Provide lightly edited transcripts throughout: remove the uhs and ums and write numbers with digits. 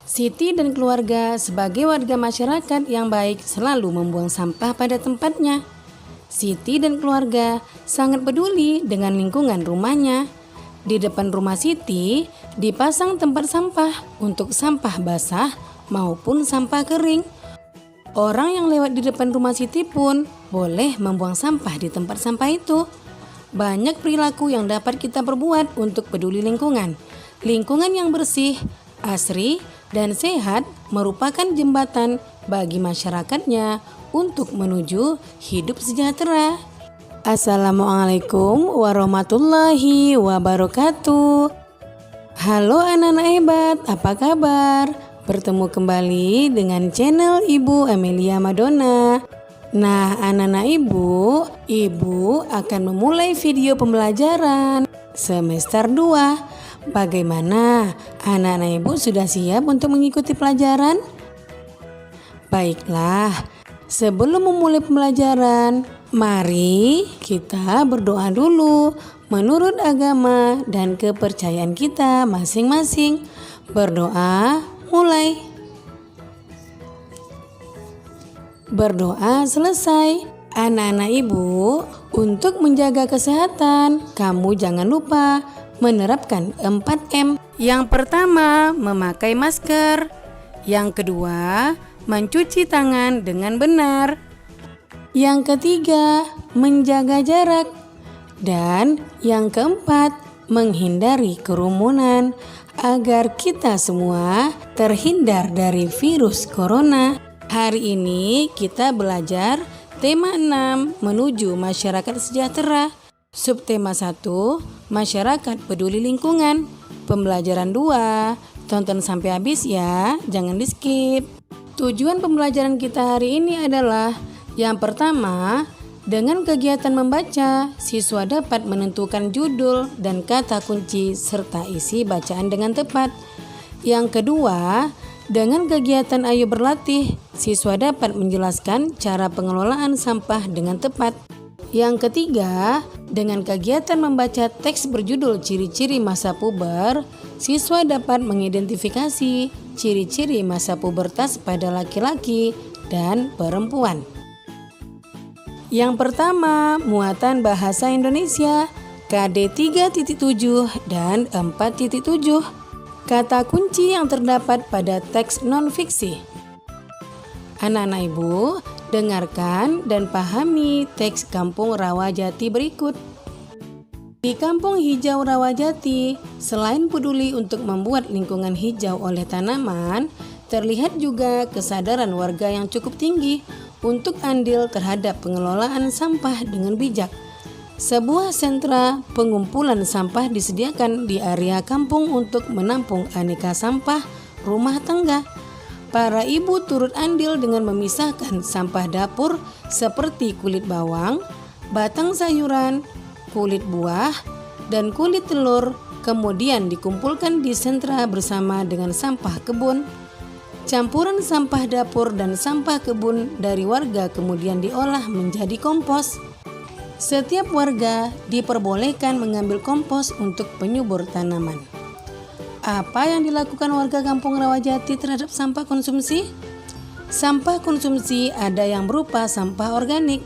Siti dan keluarga sebagai warga masyarakat yang baik selalu membuang sampah pada tempatnya. Siti dan keluarga sangat peduli dengan lingkungan rumahnya. Di depan rumah Siti dipasang tempat sampah untuk sampah basah maupun sampah kering. Orang yang lewat di depan rumah Siti pun boleh membuang sampah di tempat sampah itu. Banyak perilaku yang dapat kita perbuat untuk peduli lingkungan. Lingkungan yang bersih, asri, dan sehat merupakan jembatan bagi masyarakatnya untuk menuju hidup sejahtera. Assalamualaikum warahmatullahi wabarakatuh. Halo anak-anak hebat, apa kabar? Bertemu kembali dengan channel Ibu Amelia Madonna. Nah, anak-anak ibu akan memulai video pembelajaran semester 2. Bagaimana? Anak-anak ibu sudah siap untuk mengikuti pelajaran? Baiklah, sebelum memulai pembelajaran, mari kita berdoa dulu menurut agama dan kepercayaan kita masing-masing. Berdoa, mulai. Berdoa selesai. Anak-anak ibu, untuk menjaga kesehatan, kamu jangan lupa menerapkan 4M. Yang pertama, memakai masker. Yang kedua, mencuci tangan dengan benar. Yang ketiga, menjaga jarak. Dan yang keempat, menghindari kerumunan agar kita semua terhindar dari virus corona. Hari ini kita belajar tema 6 menuju masyarakat sejahtera. Subtema 1, masyarakat peduli lingkungan. Pembelajaran 2, tonton sampai habis ya, jangan di skip. Tujuan pembelajaran kita hari ini adalah yang pertama, dengan kegiatan membaca, siswa dapat menentukan judul dan kata kunci serta isi bacaan dengan tepat. Yang kedua, dengan kegiatan ayo berlatih, siswa dapat menjelaskan cara pengelolaan sampah dengan tepat. Yang ketiga, dengan kegiatan membaca teks berjudul ciri-ciri masa puber, siswa dapat mengidentifikasi ciri-ciri masa pubertas pada laki-laki dan perempuan. Yang pertama, muatan bahasa Indonesia KD 3.7 dan 4.7. Kata kunci yang terdapat pada teks non-fiksi. Anak-anak ibu, dengarkan dan pahami teks Kampung Rawajati berikut. Di Kampung Hijau Rawajati, selain peduli untuk membuat lingkungan hijau oleh tanaman, terlihat juga kesadaran warga yang cukup tinggi untuk andil terhadap pengelolaan sampah dengan bijak. Sebuah sentra pengumpulan sampah disediakan di area kampung untuk menampung aneka sampah rumah tangga. Para ibu turut andil dengan memisahkan sampah dapur seperti kulit bawang, batang sayuran, kulit buah, dan kulit telur, kemudian dikumpulkan di sentra bersama dengan sampah kebun. Campuran sampah dapur dan sampah kebun dari warga kemudian diolah menjadi kompos. Setiap warga diperbolehkan mengambil kompos untuk penyubur tanaman. Apa yang dilakukan warga Kampung Rawajati terhadap sampah konsumsi? Sampah konsumsi ada yang berupa sampah organik.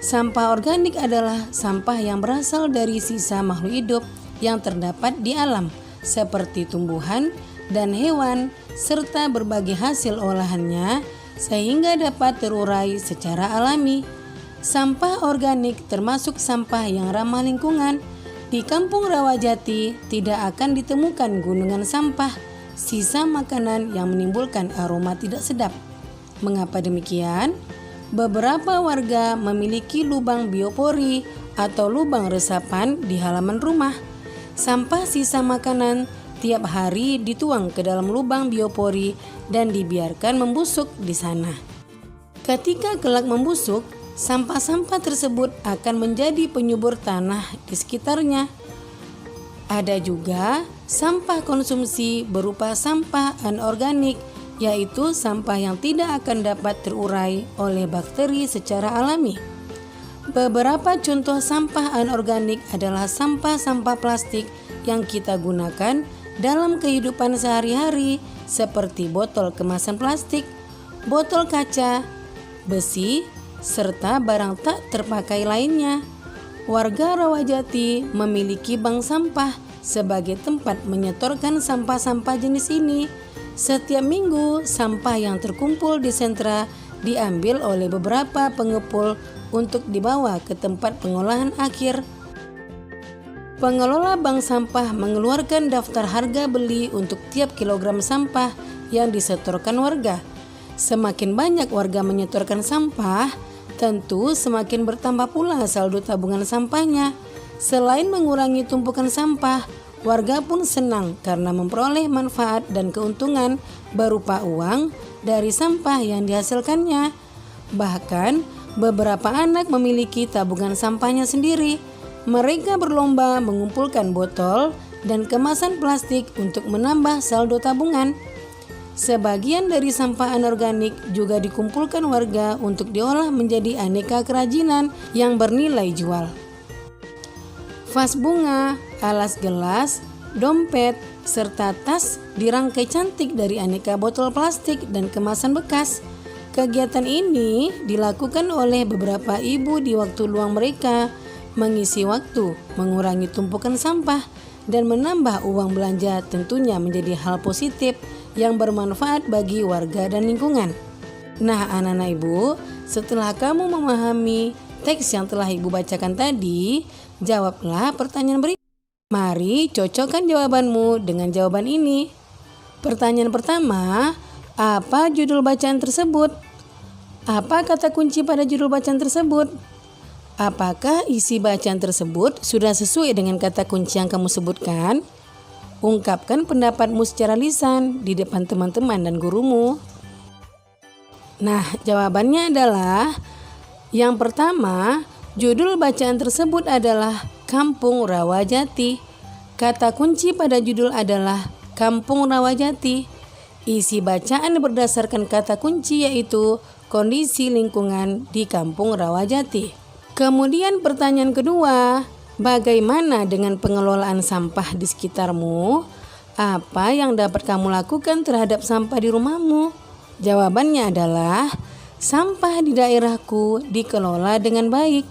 Sampah organik adalah sampah yang berasal dari sisa makhluk hidup yang terdapat di alam, seperti tumbuhan dan hewan, serta berbagai hasil olahannya sehingga dapat terurai secara alami. Sampah organik termasuk sampah yang ramah lingkungan. Di Kampung Rawajati tidak akan ditemukan gunungan sampah, sisa makanan yang menimbulkan aroma tidak sedap. Mengapa demikian? Beberapa warga memiliki lubang biopori atau lubang resapan di halaman rumah. Sampah sisa makanan tiap hari dituang ke dalam lubang biopori dan dibiarkan membusuk di sana. Ketika kelak membusuk, sampah-sampah tersebut akan menjadi penyubur tanah di sekitarnya. Ada juga sampah konsumsi berupa sampah anorganik, yaitu sampah yang tidak akan dapat terurai oleh bakteri secara alami. Beberapa contoh sampah anorganik adalah sampah-sampah plastik yang kita gunakan dalam kehidupan sehari-hari seperti botol kemasan plastik, botol kaca, besi, serta barang tak terpakai lainnya. Warga Rawajati memiliki bank sampah sebagai tempat menyetorkan sampah-sampah jenis ini. Setiap minggu, sampah yang terkumpul di sentra diambil oleh beberapa pengepul untuk dibawa ke tempat pengolahan akhir. Pengelola bank sampah mengeluarkan daftar harga beli untuk tiap kilogram sampah yang disetorkan warga. Semakin banyak warga menyetorkan sampah, tentu semakin bertambah pula saldo tabungan sampahnya. Selain mengurangi tumpukan sampah, warga pun senang karena memperoleh manfaat dan keuntungan berupa uang dari sampah yang dihasilkannya. Bahkan, beberapa anak memiliki tabungan sampahnya sendiri. Mereka berlomba mengumpulkan botol dan kemasan plastik untuk menambah saldo tabungan. Sebagian dari sampah anorganik juga dikumpulkan warga untuk diolah menjadi aneka kerajinan yang bernilai jual. Vas bunga, alas gelas, dompet, serta tas dirangkai cantik dari aneka botol plastik dan kemasan bekas. Kegiatan ini dilakukan oleh beberapa ibu di waktu luang mereka, mengisi waktu, mengurangi tumpukan sampah, dan menambah uang belanja tentunya menjadi hal positif yang bermanfaat bagi warga dan lingkungan. Nah, anak-anak ibu, setelah kamu memahami teks yang telah ibu bacakan tadi, jawablah pertanyaan berikut. Mari cocokkan jawabanmu dengan jawaban ini. Pertanyaan pertama, apa judul bacaan tersebut? Apa kata kunci pada judul bacaan tersebut? Apakah isi bacaan tersebut sudah sesuai dengan kata kunci yang kamu sebutkan? Ungkapkan pendapatmu secara lisan di depan teman-teman dan gurumu. Nah, jawabannya adalah yang pertama, judul bacaan tersebut adalah Kampung Rawajati. Kata kunci pada judul adalah Kampung Rawajati. Isi bacaan berdasarkan kata kunci yaitu kondisi lingkungan di Kampung Rawajati. Kemudian pertanyaan kedua, bagaimana dengan pengelolaan sampah di sekitarmu? Apa yang dapat kamu lakukan terhadap sampah di rumahmu? Jawabannya adalah sampah di daerahku dikelola dengan baik.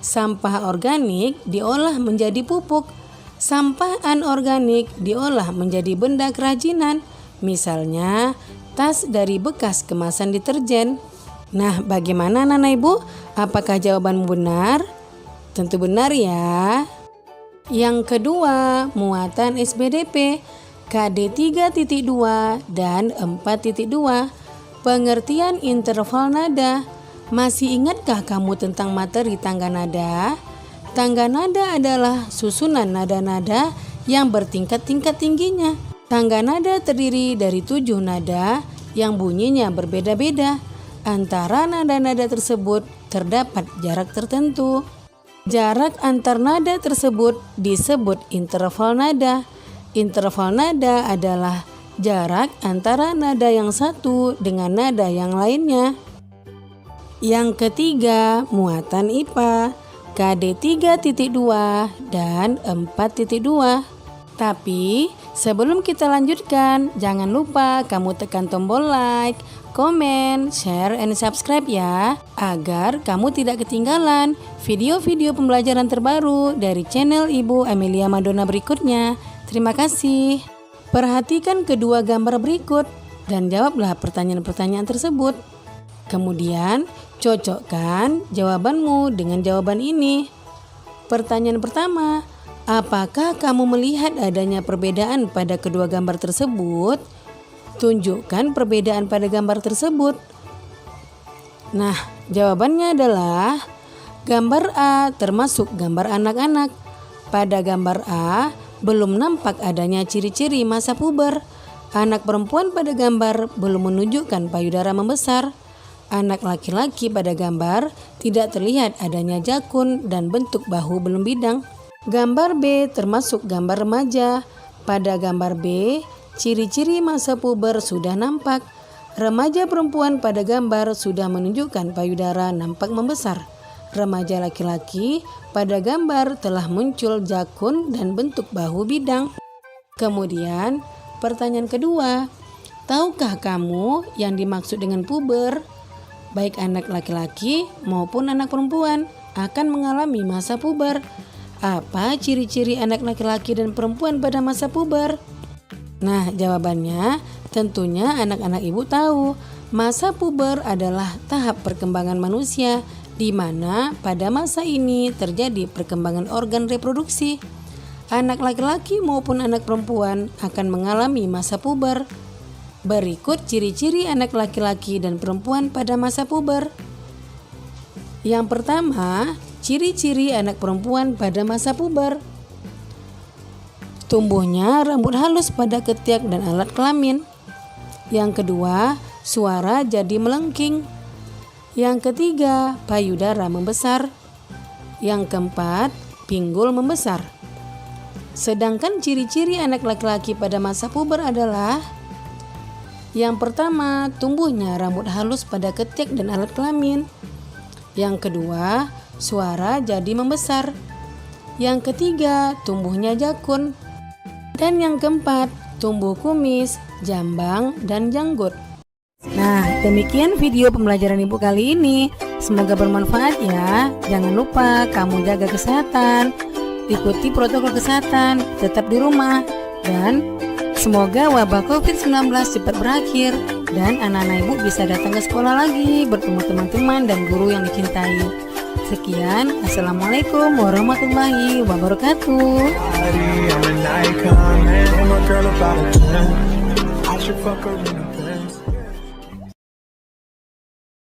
Sampah organik diolah menjadi pupuk. Sampah anorganik diolah menjadi benda kerajinan. Misalnya tas dari bekas kemasan deterjen. Nah, bagaimana anak-anak ibu? Apakah jawabanmu benar? Tentu benar ya. Yang kedua, muatan SBDP KD 3.2 dan 4.2. Pengertian interval nada. Masih ingatkah kamu tentang materi tangga nada? Tangga nada adalah susunan nada-nada yang bertingkat-tingkat tingginya. Tangga nada terdiri dari 7 nada yang bunyinya berbeda-beda. Antara nada-nada tersebut terdapat jarak tertentu. Jarak antar nada tersebut disebut interval nada. Interval nada adalah jarak antara nada yang satu dengan nada yang lainnya. Yang ketiga, muatan IPA KD 3.2 dan 4.2. Tapi sebelum kita lanjutkan, jangan lupa kamu tekan tombol like, komen, share, and subscribe ya, agar kamu tidak ketinggalan video-video pembelajaran terbaru dari channel Ibu Amelia Madonna berikutnya. Terima kasih. Perhatikan kedua gambar berikut dan jawablah pertanyaan-pertanyaan tersebut. Kemudian, cocokkan jawabanmu dengan jawaban ini. Pertanyaan pertama, apakah kamu melihat adanya perbedaan pada kedua gambar tersebut? Tunjukkan perbedaan pada gambar tersebut. Nah, jawabannya adalah gambar A termasuk gambar anak-anak. Pada gambar A, belum nampak adanya ciri-ciri masa puber. Anak perempuan pada gambar belum menunjukkan payudara membesar. Anak laki-laki pada gambar tidak terlihat adanya jakun dan bentuk bahu belum bidang. Gambar B termasuk gambar remaja. Pada gambar B, ciri-ciri masa puber sudah nampak. Remaja perempuan pada gambar sudah menunjukkan payudara nampak membesar. Remaja laki-laki pada gambar telah muncul jakun dan bentuk bahu bidang. Kemudian, pertanyaan kedua, Tahukah kamu yang dimaksud dengan puber? Baik anak laki-laki maupun anak perempuan akan mengalami masa puber. Apa ciri-ciri anak laki-laki dan perempuan pada masa puber? Nah, jawabannya tentunya anak-anak ibu tahu. Masa puber adalah tahap perkembangan manusia di mana pada masa ini terjadi perkembangan organ reproduksi. Anak laki-laki maupun anak perempuan akan mengalami masa puber. Berikut ciri-ciri anak laki-laki dan perempuan pada masa puber. Yang pertama, ciri-ciri anak perempuan pada masa puber. Tumbuhnya rambut halus pada ketiak dan alat kelamin. Yang kedua, suara jadi melengking. Yang ketiga, payudara membesar. Yang keempat, pinggul membesar. Sedangkan ciri-ciri anak laki-laki pada masa puber adalah: yang pertama, tumbuhnya rambut halus pada ketiak dan alat kelamin. Yang kedua, suara jadi membesar. Yang ketiga, tumbuhnya jakun. Dan yang keempat, tumbuh kumis, jambang, dan janggut. Nah, demikian video pembelajaran ibu kali ini. Semoga bermanfaat ya. Jangan lupa kamu jaga kesehatan, ikuti protokol kesehatan, tetap di rumah, dan semoga wabah COVID-19 cepat berakhir dan anak-anak ibu bisa datang ke sekolah lagi, bertemu teman-teman dan guru yang dicintai. Sekian, Assalamualaikum warahmatullahi wabarakatuh.